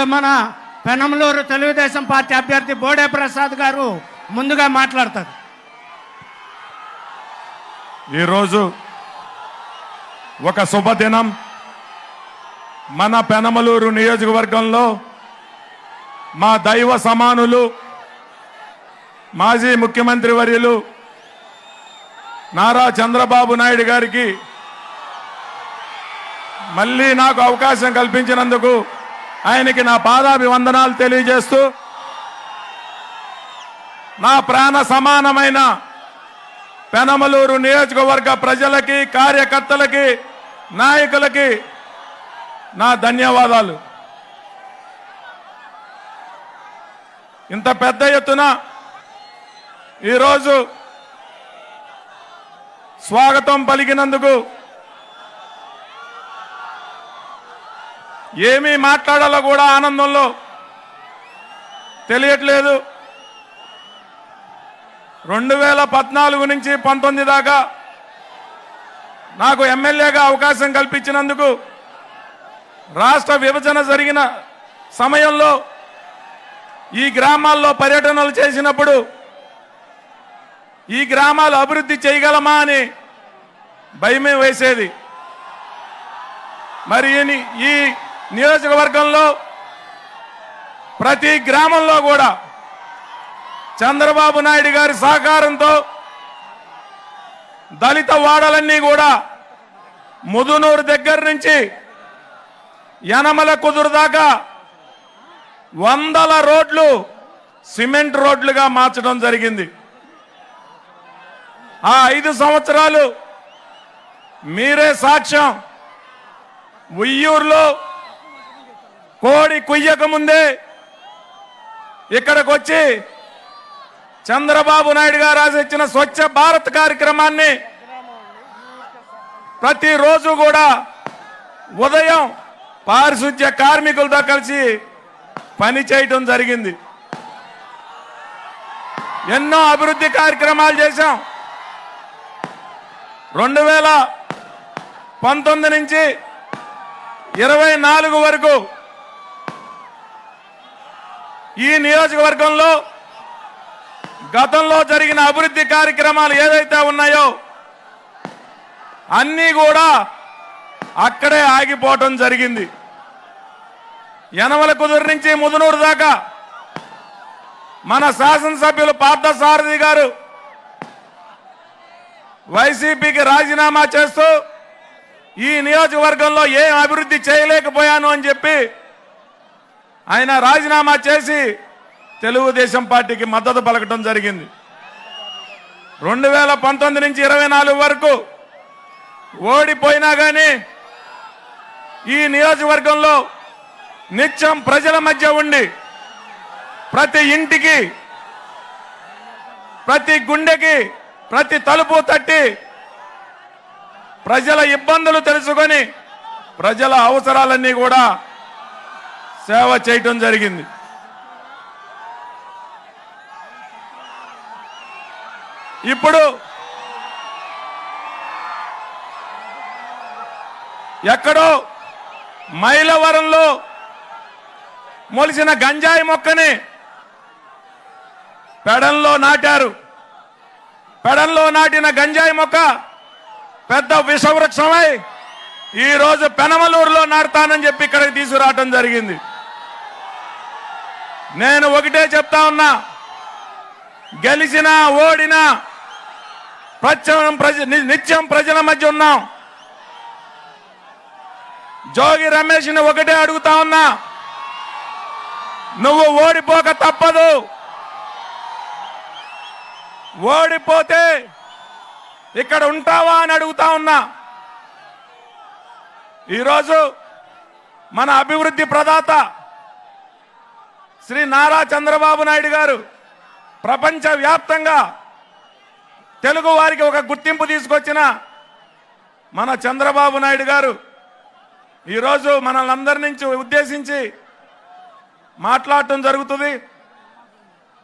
ఇప్పుడు మన పెనమలూరు తెలుగుదేశం పార్టీ అభ్యర్థి బోడే ప్రసాద్ గారు ముందుగా మాట్లాడతారు. ఈరోజు ఒక శుభదినం. మన పెనమలూరు నియోజకవర్గంలో మా దైవ సమానులు మాజీ ముఖ్యమంత్రి వర్యులు నారా చంద్రబాబు నాయుడు గారికి మళ్ళీ నాకు అవకాశం కల్పించినందుకు ఆయనకి నా పాదాభివందనాలు తెలియజేస్తూ, నా ప్రాణ సమానమైన పెనమలూరు నియోజకవర్గ ప్రజలకి, కార్యకర్తలకి, నాయకులకి నా ధన్యవాదాలు. ఇంత పెద్ద ఎత్తున ఈరోజు స్వాగతం పలికినందుకు ఏమీ మాట్లాడాలో కూడా ఆనందంలో తెలియట్లేదు. 2014 నుంచి 19 దాకా నాకు ఎమ్మెల్యేగా అవకాశం కల్పించినందుకు, రాష్ట్ర విభజన జరిగిన సమయంలో ఈ గ్రామాల్లో పర్యటనలు చేసినప్పుడు ఈ గ్రామాలు అభివృద్ధి చేయగలమా అని భయమే వేసేది. మరి ఈ నియోజకవర్గంలో ప్రతి గ్రామంలో కూడా చంద్రబాబు నాయుడు గారి సహకారంతో దళిత వాడలన్నీ కూడా ముదునూరు దగ్గర నుంచి యనమల కుదురు దాకా 100 రోడ్లు సిమెంట్ రోడ్లుగా మార్చడం జరిగింది. ఆ 5 సంవత్సరాలు మీరే సాక్ష్యం. ఉయ్యూరులో కోడి కుయ్యక ముందే ఇక్కడికి వచ్చి చంద్రబాబు నాయుడు గారు రాసిచ్చిన స్వచ్ఛ భారత్ కార్యక్రమాన్ని ప్రతిరోజు కూడా ఉదయం పారిశుద్ధ్య కార్మికులతో కలిసి పని చేయటం జరిగింది. ఎన్నో అభివృద్ధి కార్యక్రమాలు చేశాం. 2019 నుంచి 24 వరకు ఈ నియోజకవర్గంలో గతంలో జరిగిన అభివృద్ధి కార్యక్రమాలు ఏదైతే ఉన్నాయో అన్నీ కూడా అక్కడే ఆగిపోవటం జరిగింది. యనమల కుదురు నుంచి ముదునూరు దాకా మన శాసనసభ్యులు పార్థసారథి గారు వైసీపీకి రాజీనామా చేస్తూ ఈ నియోజకవర్గంలో ఏం అభివృద్ధి చేయలేకపోయాను అని చెప్పి ఆయన రాజీనామా చేసి తెలుగుదేశం పార్టీకి మద్దతు పలకటం జరిగింది. 2019 నుంచి 24 వరకు ఓడిపోయినా కానీ ఈ నియోజకవర్గంలో నిత్యం ప్రజల మధ్య ఉండి ప్రతి ఇంటికి, ప్రతి గుండెకి, ప్రతి తలుపు తట్టి ప్రజల ఇబ్బందులు తెలుసుకొని ప్రజల అవసరాలన్నీ కూడా సేవ చేయటం జరిగింది. ఇప్పుడు ఎక్కడో మైలవరంలో మొలిసిన గంజాయి మొక్కని పెడంలో నాటారు. పెడంలో నాటిన గంజాయి మొక్క పెద్ద విషవృక్షమై ఈరోజు పెనమలూరులో నాటుతానని చెప్పి ఇక్కడికి తీసుకురావటం జరిగింది. నేను ఒకటే చెప్తా ఉన్నా, గెలిచినా ఓడినా నిత్యం ప్రజల మధ్య ఉన్నాం. జోగి రమేష్ని ఒకటే అడుగుతా ఉన్నా, నువ్వు ఓడిపోక తప్పదు. ఓడిపోతే ఇక్కడ ఉంటావా అని అడుగుతా ఉన్నా. ఈరోజు మన అభివృద్ధి ప్రదాత శ్రీ నారా చంద్రబాబు నాయుడు గారు ప్రపంచ వ్యాప్తంగా తెలుగు వారికి ఒక గుర్తింపు తీసుకొచ్చిన మన చంద్రబాబు నాయుడు గారు ఈరోజు మనల్ని నుంచి ఉద్దేశించి మాట్లాడటం జరుగుతుంది.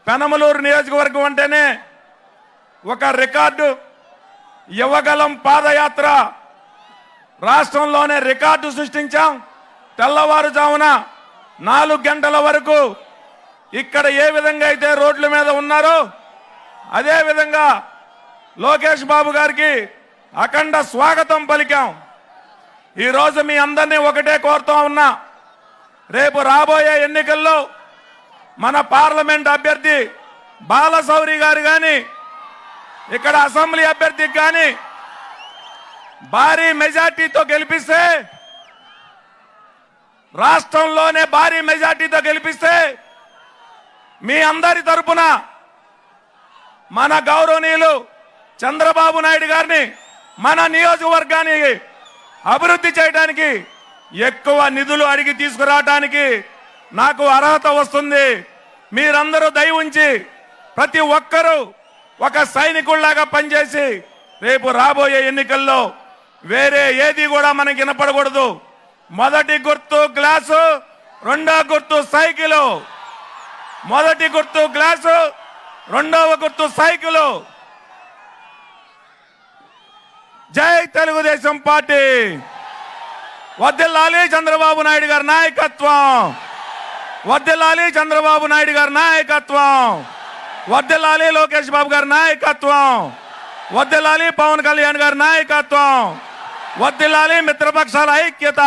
పెనమలూరు నియోజకవర్గం అంటేనే ఒక రికార్డు. యువగలం పాదయాత్ర రాష్ట్రంలోనే రికార్డు సృష్టించాం. తెల్లవారుజామున 4 గంటల వరకు ఇక్కడ ఏ విధంగా అయితే రోడ్ల మీద ఉన్నారో అదే విధంగా లోకేష్ బాబు గారికి అఖండ స్వాగతం పలికాం. ఈరోజు మీ అందరినీ ఒకటే కోరుతా ఉన్నా, రేపు రాబోయే ఎన్నికల్లో మన పార్లమెంట్ అభ్యర్థి బాలశౌరి గారు కానీ ఇక్కడ అసెంబ్లీ అభ్యర్థికి కానీ భారీ మెజార్టీతో గెలిపిస్తే, రాష్ట్రంలోనే భారీ మెజార్టీతో గెలిపిస్తే మీ అందరి తరపున మన గౌరవనీయులు చంద్రబాబు నాయుడు గారిని మన నియోజకవర్గాన్ని అభివృద్ధి చేయడానికి ఎక్కువ నిధులు అడిగి తీసుకురావడానికి నాకు అర్హత వస్తుంది. మీరందరూ దయ ఉంచి ప్రతి ఒక్కరూ ఒక సైనికుల్లాగా పనిచేసి రేపు రాబోయే ఎన్నికల్లో వేరే ఏది కూడా మనకి వినపడకూడదు. మొదటి గుర్తు గ్లాసు, రెండో గుర్తు సైకిలు. మొదటి గుర్తు గ్లాసు, రెండవ గుర్తు సైకిలు. జై తెలుగుదేశం పార్టీ. వర్ధిల్లాలి చంద్రబాబు నాయుడు గారి నాయకత్వం. వర్ధిల్లాలి చంద్రబాబు నాయుడు గారి నాయకత్వం. వర్ధిల్లాలి లోకేష్ బాబు గారి నాయకత్వం. వర్ధిల్లాలి పవన్ కళ్యాణ్ గారి నాయకత్వం. వర్ధిల్లాలి మిత్రపక్షాల ఐక్యత.